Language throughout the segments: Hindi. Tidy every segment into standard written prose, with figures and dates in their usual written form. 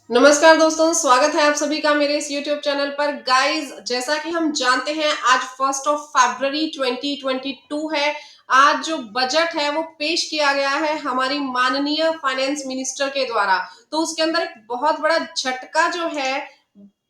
नमस्कार दोस्तों, स्वागत है आप सभी का मेरे इस YouTube चैनल पर। गाइस, जैसा कि हम जानते हैं आज 1 फरवरी 2022 है। आज जो बजट है वो पेश किया गया है हमारी माननीय फाइनेंस मिनिस्टर के द्वारा। तो उसके अंदर एक बहुत बड़ा झटका जो है,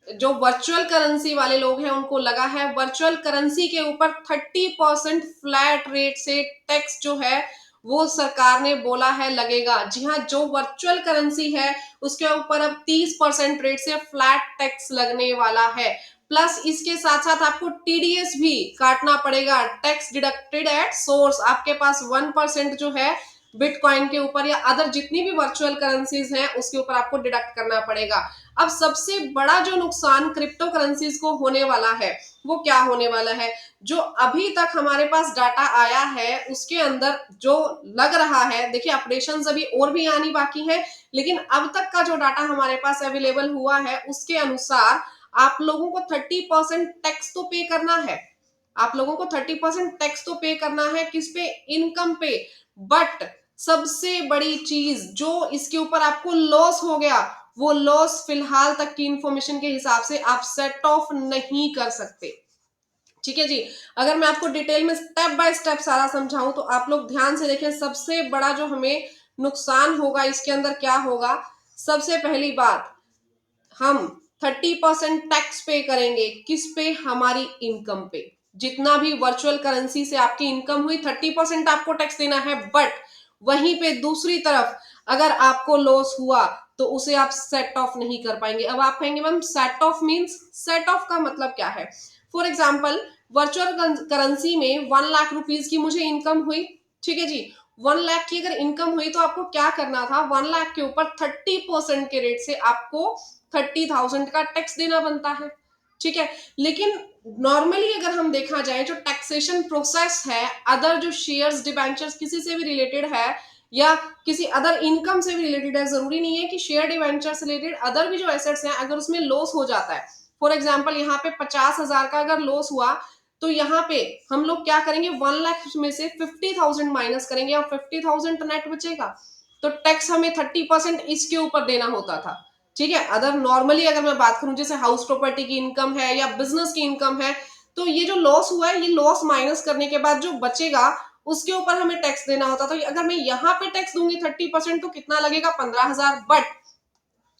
जो वर्चुअल करेंसी वाले लोग हैं उनको लगा है। वर्चुअल करेंसी के ऊपर 30% फ्लैट रेट से टैक्स जो है वो सरकार ने बोला है लगेगा। जी हाँ, जो वर्चुअल करेंसी है उसके ऊपर अब 30% रेट से फ्लैट टैक्स लगने वाला है। प्लस इसके साथ साथ आपको टीडीएस भी काटना पड़ेगा, टैक्स डिडक्टेड एट सोर्स। आपके पास 1% जो है बिटकॉइन के ऊपर या अदर जितनी भी वर्चुअल करेंसीज हैं उसके ऊपर आपको डिडक्ट करना पड़ेगा। अब सबसे बड़ा जो नुकसान क्रिप्टो करेंसीज को होने वाला है वो क्या होने वाला है? जो अभी तक हमारे पास डाटा आया है उसके अंदर जो लग रहा है, देखिए अपडेशंस अभी और भी आनी बाकी है, लेकिन अब तक का जो डाटा हमारे पास अवेलेबल हुआ है उसके अनुसार आप लोगों को 30% टैक्स तो पे करना है। आप लोगों को 30% टैक्स तो पे करना है, किस पे? इनकम पे। बट सबसे बड़ी चीज जो इसके ऊपर आपको लॉस हो गया, वो लॉस फिलहाल तक की इंफॉर्मेशन के हिसाब से आप सेट ऑफ नहीं कर सकते। ठीक है जी। अगर मैं आपको डिटेल में स्टेप बाय स्टेप सारा समझाऊं तो आप लोग ध्यान से देखें। सबसे बड़ा जो हमें नुकसान होगा इसके अंदर क्या होगा? सबसे पहली बात, हम 30% टैक्स पे करेंगे। किस पे? हमारी इनकम पे। जितना भी वर्चुअल करेंसी से आपकी इनकम हुई 30% आपको टैक्स देना है। बट वहीं पे दूसरी तरफ अगर आपको लॉस हुआ तो उसे आप सेट ऑफ नहीं कर पाएंगे। अब आप कहेंगे ma'am set of means, set of का मतलब क्या है? फॉर एग्जाम्पल, वर्चुअल करेंसी में 1 लाख रुपीज की मुझे इनकम हुई। ठीक है जी। 1 लाख की अगर इनकम हुई तो आपको क्या करना था? 1 लाख के ऊपर 30% के रेट से आपको 30,000 का टैक्स देना बनता है। ठीक है। लेकिन नॉर्मली अगर हम देखा जाए जो टैक्सेशन प्रोसेस है, अदर जो शेयर्स डिबेंचर्स किसी से भी रिलेटेड है या किसी अदर इनकम से भी रिलेटेड है, जरूरी नहीं है कि शेयर डिबेंचर से रिलेटेड, अदर भी जो एसेट्स हैं अगर उसमें लॉस हो जाता है, फॉर एग्जाम्पल यहाँ पे 50,000 का अगर लॉस हुआ तो यहाँ पे हम लोग क्या करेंगे? 1 लाख में से 50,000 माइनस करेंगे और 50,000 नेट बचेगा। तो टैक्स हमें 30% इसके ऊपर देना होता था। ठीक है। अदर नॉर्मली अगर मैं बात करूं जैसे हाउस प्रॉपर्टी की इनकम है या बिजनेस की इनकम है, तो ये जो लॉस हुआ है ये लॉस माइनस करने के बाद जो बचेगा उसके ऊपर हमें टैक्स देना होता। तो अगर मैं यहाँ पे टैक्स दूंगी 30% तो कितना लगेगा? 15,000। बट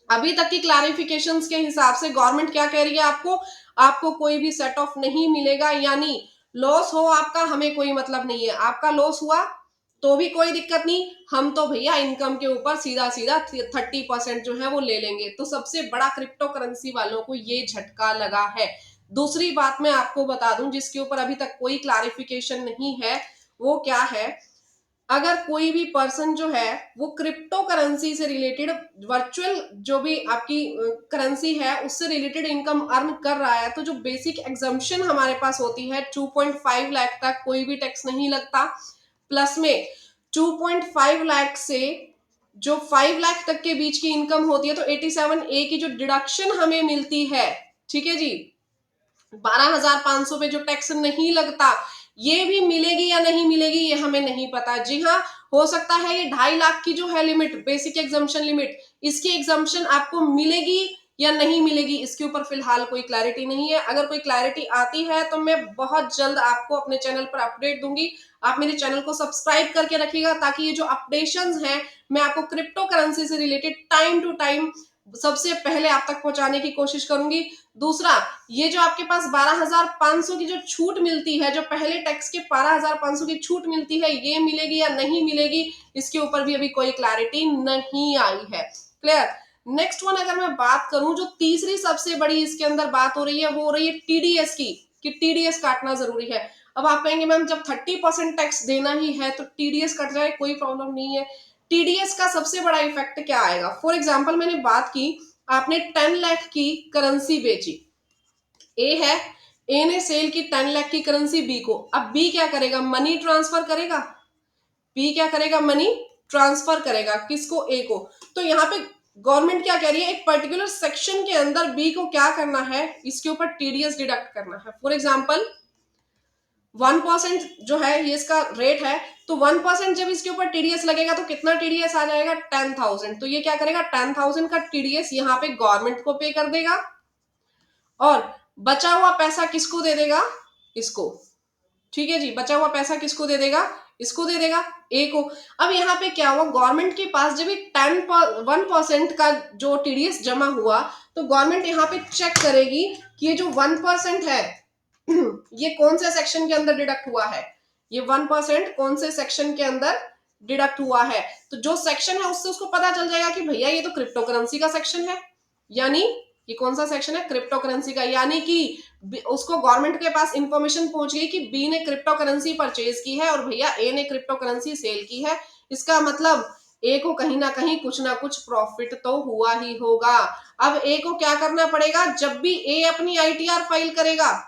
अभी तक की क्लैरिफिकेशंस के हिसाब से गवर्नमेंट क्या कह रही है? आपको आपको कोई भी सेट ऑफ नहीं मिलेगा। यानी लॉस हो आपका, हमें कोई मतलब नहीं है। आपका लॉस हुआ तो भी कोई दिक्कत नहीं, हम तो भैया इनकम के ऊपर सीधा सीधा 30% जो है वो ले लेंगे। तो सबसे बड़ा क्रिप्टो करेंसी वालों को ये झटका लगा है। दूसरी बात मैं आपको बता दूं जिसके ऊपर अभी तक कोई क्लैरिफिकेशन नहीं है, वो क्या है? अगर कोई भी पर्सन जो है वो क्रिप्टो करेंसी से रिलेटेड वर्चुअल जो भी आपकी करेंसी है उससे रिलेटेड इनकम अर्न कर रहा है, तो जो बेसिक एग्जम्पशन हमारे पास होती है 2.5 लाख तक कोई भी टैक्स नहीं लगता। प्लस में 2.5 लाख से जो 5 लाख तक के बीच की इनकम होती है तो 87A की जो डिडक्शन हमें मिलती है, ठीक है जी, 12,500 पे जो टैक्स नहीं लगता, ये भी मिलेगी या नहीं मिलेगी ये हमें नहीं पता। जी हाँ, हो सकता है ये 2.5 लाख की जो है लिमिट, बेसिक एग्जाम्पशन लिमिट, इसकी एग्जाम्पशन आपको मिलेगी या नहीं मिलेगी इसके ऊपर फिलहाल कोई क्लैरिटी नहीं है। अगर कोई क्लैरिटी आती है तो मैं बहुत जल्द आपको अपने चैनल पर अपडेट दूंगी। आप मेरे चैनल को सब्सक्राइब करके रखिएगा ताकि ये जो अपडेशंस हैं मैं आपको क्रिप्टो करेंसी से रिलेटेड टाइम टू टाइम सबसे पहले आप तक पहुंचाने की कोशिश करूंगी। दूसरा, ये जो आपके पास 12,500 की जो छूट मिलती है, जो पहले टैक्स के 12,500 की छूट मिलती है, ये मिलेगी या नहीं मिलेगी इसके ऊपर भी अभी कोई क्लैरिटी नहीं आई है। क्लियर? नेक्स्ट वन अगर मैं बात करूं, जो तीसरी सबसे बड़ी इसके अंदर बात हो रही है वो हो रही है टीडीएस की, कि टीडीएस काटना जरूरी है। अब आप कहेंगे मैम जब 30% टैक्स देना ही है तो टीडीएस कट जाए, कोई प्रॉब्लम नहीं है। टीडीएस का सबसे बड़ा इफेक्ट क्या आएगा? फॉर एग्जाम्पल मैंने बात की, आपने 10 लाख की करेंसी बेची, ए है, ए ने सेल की 10 लाख की करेंसी बी को। अब बी क्या करेगा? मनी ट्रांसफर करेगा। बी क्या करेगा? मनी ट्रांसफर करेगा। किसको? ए को। तो यहाँ पे गवर्नमेंट क्या कह रही है? एक पर्टिकुलर सेक्शन के अंदर बी को क्या करना है? इसके ऊपर टीडीएस डिडक्ट करना है। फॉर एग्जाम्पल 1% जो है ये इसका रेट है, तो 1% जब इसके ऊपर टीडीएस लगेगा तो कितना टीडीएस आ जाएगा, 10,000। तो ये क्या करेगा, 10,000 का टीडीएस यहाँ पे गवर्नमेंट को पे कर देगा और बचा हुआ पैसा किसको दे देगा, इसको। ठीक है जी, बचा हुआ पैसा किसको दे देगा, इसको दे देगा, ए को। अब यहाँ पे क्या हुआ, गवर्नमेंट के पास जब 1% का जो टीडीएस जमा हुआ, तो गवर्नमेंट यहाँ पे चेक करेगी कि ये जो 1% है ये कौन से सेक्शन के अंदर डिडक्ट हुआ है, ये 1% कौन से सेक्शन के अंदर डिडक्ट हुआ है। तो जो सेक्शन है उससे उसको पता चल जाएगा कि भैया ये तो क्रिप्टो करेंसी का सेक्शन है, यानी ये कौन सा सेक्शन है, क्रिप्टो करेंसी का। यानी कि उसको गवर्नमेंट के पास इंफॉर्मेशन पहुंच गई कि बी ने क्रिप्टो करेंसी परचेज की है और भैया ए ने क्रिप्टो करेंसी सेल की है। इसका मतलब ए को कहीं ना कुछ प्रॉफिट तो हुआ ही होगा। अब ए को क्या करना पड़ेगा, जब भी ए अपनी आईटीआर फाइल करेगा,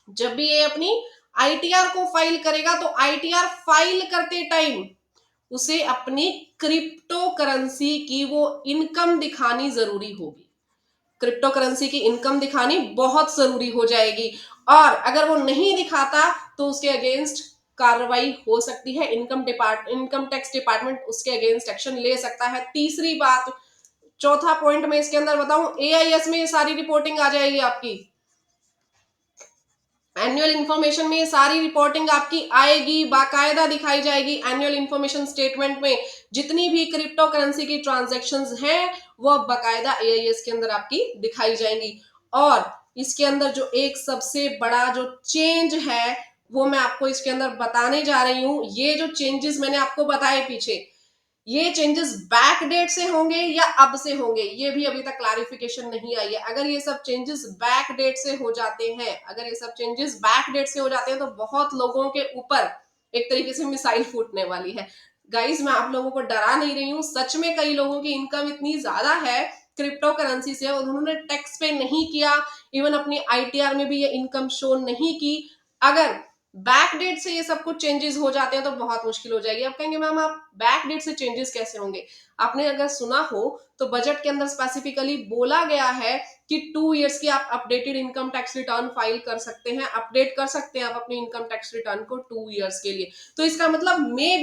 जब भी ये अपनी आईटीआर को फाइल करेगा, तो आईटीआर फाइल करते टाइम उसे अपनी क्रिप्टो करेंसी की वो इनकम दिखानी जरूरी होगी। क्रिप्टो करेंसी की इनकम दिखानी बहुत जरूरी हो जाएगी, और अगर वो नहीं दिखाता तो उसके अगेंस्ट कार्रवाई हो सकती है। इनकम टैक्स डिपार्टमेंट उसके अगेंस्ट एक्शन ले सकता है। तीसरी बात, चौथा पॉइंट में इसके अंदर बताऊं, एआईएस में ये सारी रिपोर्टिंग आ जाएगी आपकी, एनुअल इंफॉर्मेशन में ये सारी रिपोर्टिंग आपकी आएगी, बाकायदा दिखाई जाएगी। एनुअल इंफॉर्मेशन स्टेटमेंट में जितनी भी क्रिप्टो करेंसी की ट्रांजैक्शंस हैं वो बाकायदा एआईएस के अंदर आपकी दिखाई जाएंगी। और इसके अंदर जो एक सबसे बड़ा जो चेंज है वो मैं आपको इसके अंदर बताने जा रही हूं। ये जो चेंजेस मैंने आपको बताए पीछे, ये चेंजेस बैक डेट से होंगे या अब से होंगे, ये भी अभी तक क्लैरिफिकेशन नहीं आई है। अगर ये सब चेंजेस बैक डेट से हो जाते हैं, अगर ये सब चेंजेस बैक डेट से हो जाते हैं तो बहुत लोगों के ऊपर एक तरीके से मिसाइल फूटने वाली है। गाइस, मैं आप लोगों को डरा नहीं रही हूँ, सच में कई लोगों की इनकम इतनी ज्यादा है क्रिप्टो करेंसी से और उन्होंने टैक्स पे नहीं किया, इवन अपनी आईटीआर में भी ये इनकम शो नहीं की। अगर बैक डेट से ये सब कुछ चेंजेस हो जाते हैं तो बहुत मुश्किल हो जाएगी। आप कहेंगे मैम आप बैक डेट से चेंजेस कैसे होंगे, आपने अगर सुना हो तो बजट के अंदर स्पेसिफिकली बोला गया है कि 2 इयर्स की आप updated income tax return file कर सकते हैं, अपडेट कर सकते हैं आप अपनी इनकम टैक्स रिटर्न को 2 इयर्स के लिए। तो इसका मतलब मे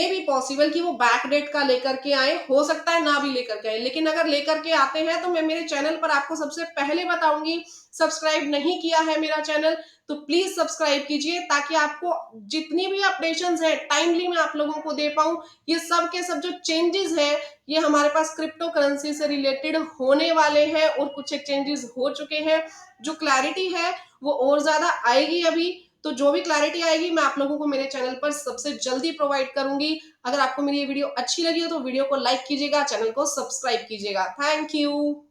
बी पॉसिबल कि वो बैक डेट का लेकर के आए, हो सकता है ना भी लेकर के आए, लेकिन अगर लेकर के आते हैं तो मैं मेरे चैनल पर आपको सबसे पहले बताऊंगी। सब्सक्राइब नहीं किया है मेरा चैनल तो प्लीज सब्सक्राइब कीजिए, ताकि आपको जितनी भी अपडेशंस है टाइमली मैं आप लोगों को दे पाऊं। ये सब के सब जो चेंजेस है ये हमारे पास क्रिप्टो करेंसी से रिलेटेड होने वाले हैं और कुछ एक चेंजेस हो चुके हैं। जो क्लैरिटी है वो और ज्यादा आएगी अभी, तो जो भी क्लैरिटी आएगी मैं आप लोगों को मेरे चैनल पर सबसे जल्दी प्रोवाइड करूंगी। अगर आपको मेरी ये वीडियो अच्छी लगी हो तो वीडियो को लाइक कीजिएगा, चैनल को सब्सक्राइब कीजिएगा। Thank you.